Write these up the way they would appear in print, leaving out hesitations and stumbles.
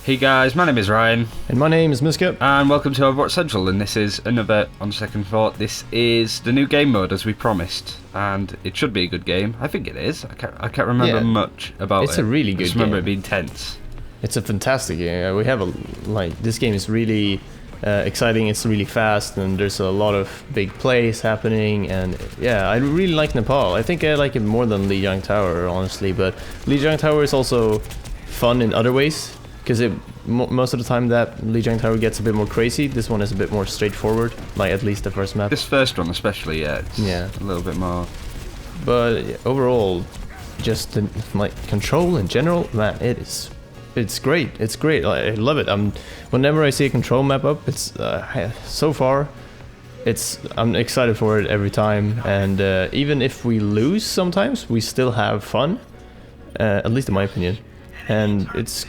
Hey guys, my name is Ryan. And my name is Mysca. And welcome to Overwatch Central, and this is another, on second thought, this is the new game mode as we promised. And it should be a good game. I think it is. I can't remember much about it. It's a really good game. I just remember it being tense. It's a fantastic game. We have this game is really exciting, it's really fast, and there's a lot of big plays happening, and yeah, I really like Nepal. I think I like it more than Lijiang Tower, honestly, but Lijiang Tower is also fun in other ways. Because most of the time that Lijiang Tower gets a bit more crazy, this one is a bit more straightforward, like at least the first map. This first one especially, it's a little bit more. But overall, just the control in general, man, it's great. It's great. I love it. Whenever I see a control map up, it's so far, I'm excited for it every time. And even if we lose sometimes, we still have fun. At least in my opinion. And it's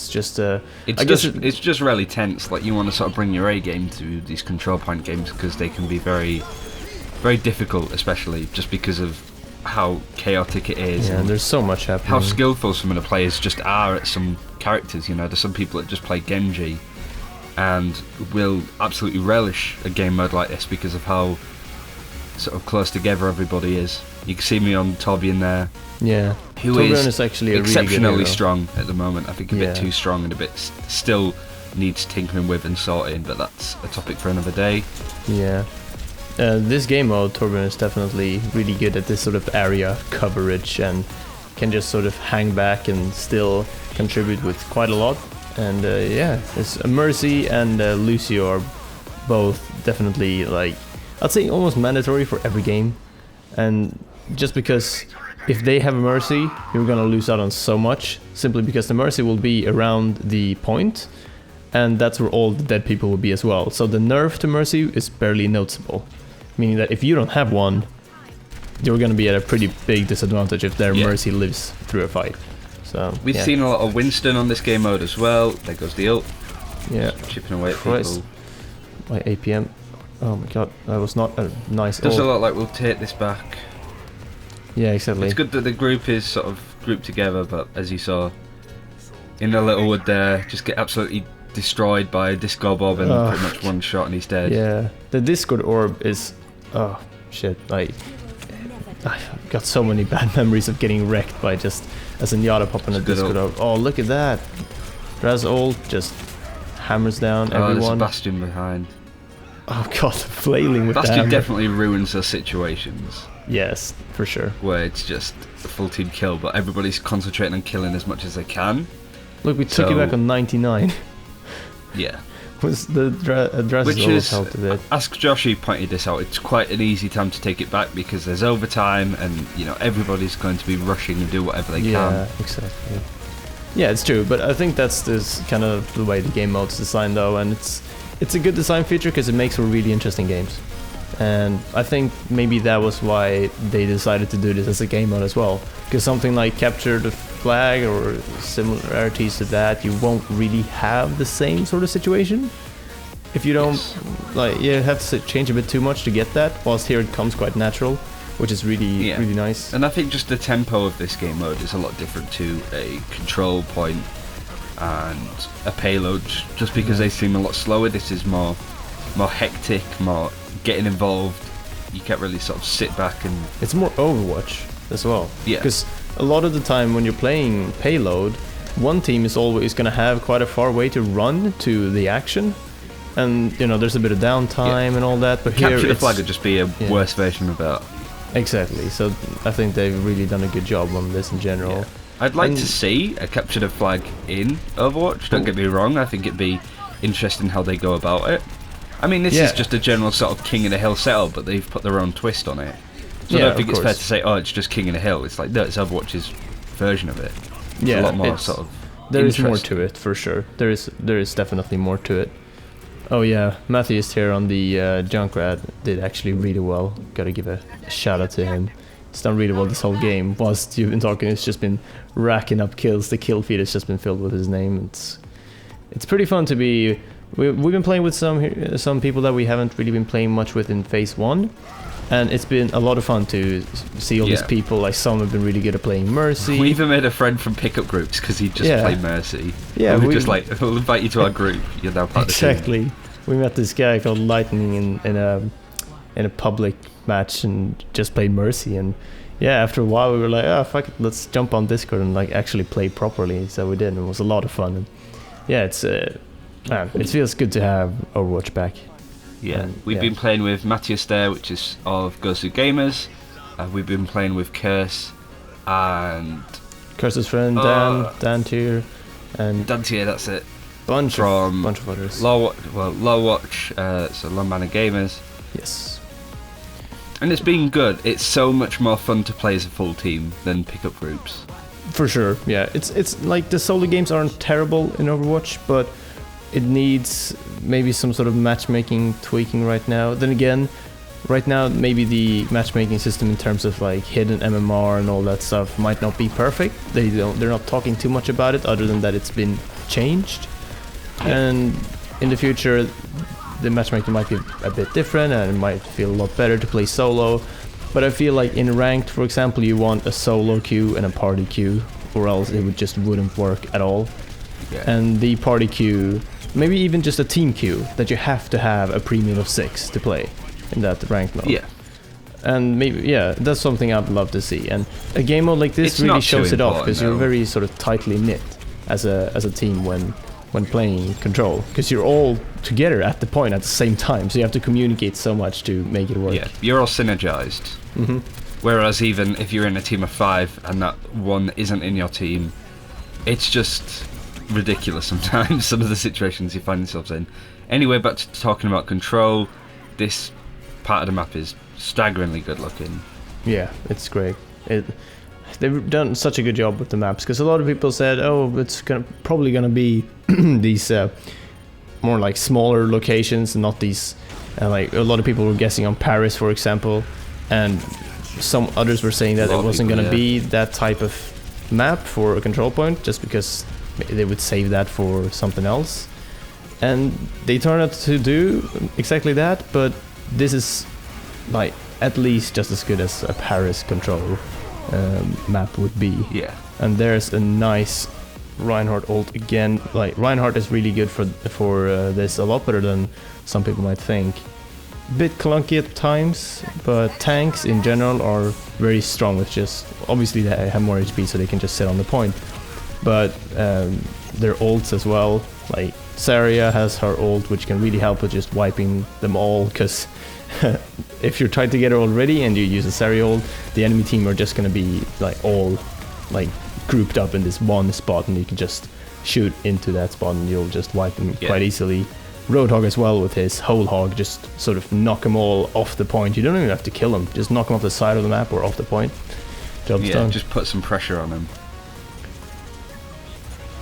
just it's just really tense. Like, you want to sort of bring your A game to these control point games because they can be very, very difficult, especially just because of how chaotic it is. Yeah, and there's so much happening. How skillful some of the players just are at some characters. You know, there's some people that just play Genji and will absolutely relish a game mode like this because of how sort of close together everybody is. You can see me on Torbjorn there. Yeah, Torbjorn is actually a exceptionally really good strong at the moment. I think a bit too strong and a bit still needs tinkering with and sorting, but that's a topic for another day. Yeah, this game mode, Torbjorn is definitely really good at this sort of area coverage and can just sort of hang back and still contribute with quite a lot. And it's Mercy and Lucio are both definitely, like, I'd say almost mandatory for every game. And just because if they have a Mercy, you're gonna lose out on so much, simply because the Mercy will be around the point, and that's where all the dead people will be as well. So the nerf to Mercy is barely noticeable, meaning that if you don't have one, you're gonna be at a pretty big disadvantage if their Mercy lives through a fight. So we've seen a lot of Winston on this game mode as well. There goes the ult. Yeah, just chipping away at people. My APM. Oh my god, that was not a nice Does ult. a lot like we'll take this back. Yeah, exactly. It's good that the group is sort of grouped together, but as you saw in the little wood there, just get absolutely destroyed by a disco bob and pretty much one shot and he's dead. Yeah, the Discord orb is, oh shit, I've got so many bad memories of getting wrecked by just a Zenyatta popping a Discord orb. Oh, look at that. Raz ult just hammers down everyone. There's a Bastion behind. Oh god, flailing with Bastion definitely ruins those situations. Yes, for sure. Where it's just a full team kill, but everybody's concentrating on killing as much as they can. Look, we took it back on 99. Yeah. Was the Draz's helped a bit. Ask Josh, who pointed this out, it's quite an easy time to take it back because there's overtime and, you know, everybody's going to be rushing and do whatever they can. Yeah, exactly. Yeah, it's true, but I think that's kind of the way the game mode's designed though, and it's a good design feature because it makes for really interesting games. And I think maybe that was why they decided to do this as a game mode as well. Because something like Capture the Flag or similarities to that, you won't really have the same sort of situation. If you don't, you have to change a bit too much to get that, whilst here it comes quite natural, which is really nice. And I think just the tempo of this game mode is a lot different to a control point and a payload, just because they seem a lot slower. This is more hectic, more getting involved. You can't really sort of sit back and... It's more Overwatch as well. Yeah. Because a lot of the time when you're playing payload, one team is always going to have quite a far way to run to the action. And, you know, there's a bit of downtime and all that. But Capture here the Flag would just be a worse version of that. Exactly. So I think they've really done a good job on this in general. Yeah. I'd like to see a Capture the Flag in Overwatch. Don't get me wrong. I think it'd be interesting how they go about it. I mean, this is just a general sort of King of the Hill setup, but they've put their own twist on it. So I don't think it's fair to say, oh, it's just King of the Hill. It's like, no, it's Overwatch's version of it. It's a lot more sort of there is more to it, for sure. There is definitely more to it. Oh yeah, Matthews here on the Junkrat did actually really well. Gotta give a shout out to him. He's done really well this whole game. Whilst you've been talking, it's just been racking up kills. The kill feed has just been filled with his name. It's pretty fun to be... We've been playing with some people that we haven't really been playing much with in phase 1, And it's been a lot of fun to see all these people. Like, some have been really good at playing Mercy. We even made a friend from pickup groups because he just played Mercy. Yeah, we just like, we'll invite you to our group. You're now part of the team. Exactly. We met this guy called Lightning in a public match and just played Mercy. And yeah, after a while we were like, oh fuck it, let's jump on Discord and like actually play properly. So we did, and it was a lot of fun. And yeah, it's man, it feels good to have Overwatch back. Yeah, we've been playing with Matthias there, which is of Gosu Gamers. We've been playing with Curse and Curse's friend Dan Tier, and Dan Tier, that's it. Bunch of others. Low Watch, so Long Man and Gamers. Yes. And it's been good. It's so much more fun to play as a full team than pickup groups. For sure, yeah. It's like the solo games aren't terrible in Overwatch, but it needs maybe some sort of matchmaking tweaking right now. Then again, right now maybe the matchmaking system in terms of like hidden MMR and all that stuff might not be perfect. They're not talking too much about it other than that it's been changed. And in the future the matchmaking might be a bit different and it might feel a lot better to play solo. But I feel like in ranked, for example, you want a solo queue and a party queue, or else it wouldn't work at all. Yeah. And the party queue, maybe even just a team queue, that you have to have a premium of 6 to play in that ranked mode. Yeah. And maybe, that's something I'd love to see. And a game mode like this really shows it off, because you're very sort of tightly knit as a team when playing Control, because you're all together at the point at the same time, so you have to communicate so much to make it work. Yeah, you're all synergized. Mm-hmm. Whereas even if you're in a team of 5 and that one isn't in your team, it's just ridiculous sometimes, some of the situations you find yourselves in. Anyway, back to talking about Control, this part of the map is staggeringly good looking. Yeah, it's great. They've done such a good job with the maps, because a lot of people said, oh, it's probably gonna be these more like smaller locations, and not these like a lot of people were guessing on Paris, for example, and some others were saying that it wasn't gonna be that type of map for a control point, just because they would save that for something else. And they turned out to do exactly that, but this is like at least just as good as a Paris control map would be. Yeah. And there's a nice Reinhardt ult again. Like, Reinhardt is really good for this, a lot better than some people might think. Bit clunky at times, but tanks in general are very strong with just, obviously they have more HP so they can just sit on the point, but their ults as well, like Zarya has her ult, which can really help with just wiping them all, because if you're tied together already and you use a Zarya ult, the enemy team are just gonna be like all like grouped up in this one spot, and you can just shoot into that spot and you'll just wipe them quite easily. Roadhog as well with his whole hog, just sort of knock them all off the point. You don't even have to kill them, just knock them off the side of the map or off the point. Job's done. Just put some pressure on them.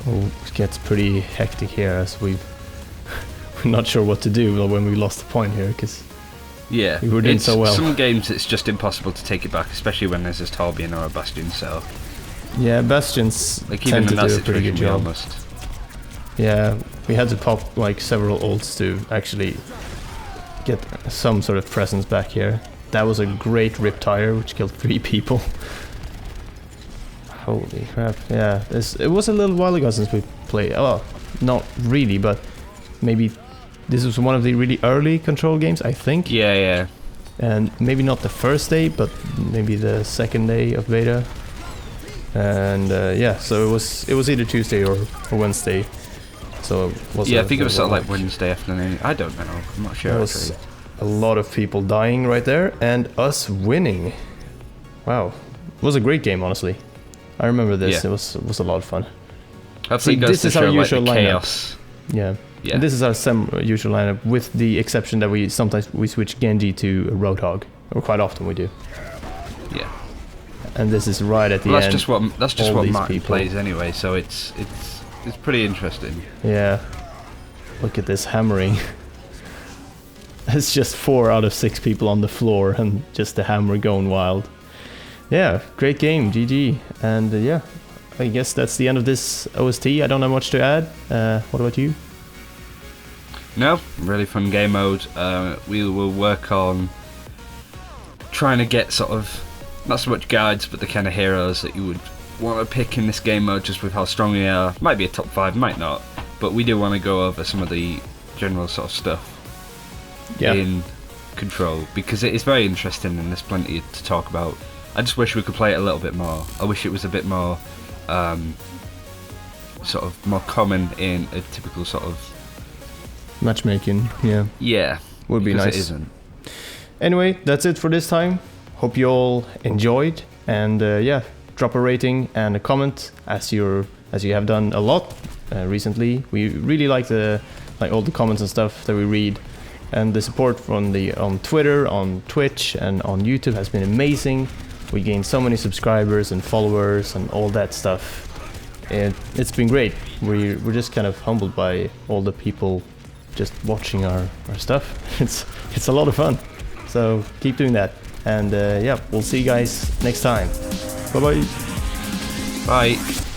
Oh, it gets pretty hectic here as we're not sure what to do when we lost the point here, because we were doing so well. Some games it's just impossible to take it back, especially when there's a Torbjorn or a Bastion, so... Yeah, Bastions like tend to do do a pretty good job. Almost. Yeah, we had to pop like several ults to actually get some sort of presence back here. That was a great Riptire, which killed 3 people. Holy crap, yeah. It was a little while ago since we played. Well, not really, but maybe this was one of the really early Control games, I think. Yeah. And maybe not the first day, but maybe the second day of beta. And so it was either Tuesday or Wednesday. So it was I think it was sort of like Wednesday afternoon. I don't know. I'm not sure. There was a lot of people dying right there, and us winning. Wow, it was a great game, honestly. I remember this. Yeah. It was a lot of fun. Hopefully, this is our usual lineup. Chaos. Yeah. And this is our usual lineup, with the exception that we sometimes switch Genji to Roadhog, or quite often we do. Yeah. And this is right at the end. That's just what Martin plays anyway, so it's pretty interesting. Yeah. Look at this hammering. It's just 4 out of 6 people on the floor, and just the hammer going wild. Yeah, great game, GG. And I guess that's the end of this OST. I don't have much to add. What about you? No, really fun game mode. We will work on trying to get sort of not so much guides, but the kind of heroes that you would want to pick in this game mode, just with how strong they are. Might be a top 5, might not, but we do want to go over some of the general sort of stuff in Control, because it is very interesting and there's plenty to talk about. I just wish we could play it a little bit more. I wish it was a bit more sort of more common in a typical sort of matchmaking. Yeah, would be nice. It isn't. Anyway, that's it for this time. Hope you all enjoyed, and drop a rating and a comment as you have done a lot recently. We really like all the comments and stuff that we read, and the support from on Twitter, on Twitch, and on YouTube has been amazing. We gained so many subscribers and followers and all that stuff. It's been great. We're just kind of humbled by all the people just watching our stuff. It's a lot of fun. So keep doing that. And we'll see you guys next time. Bye-bye. Bye.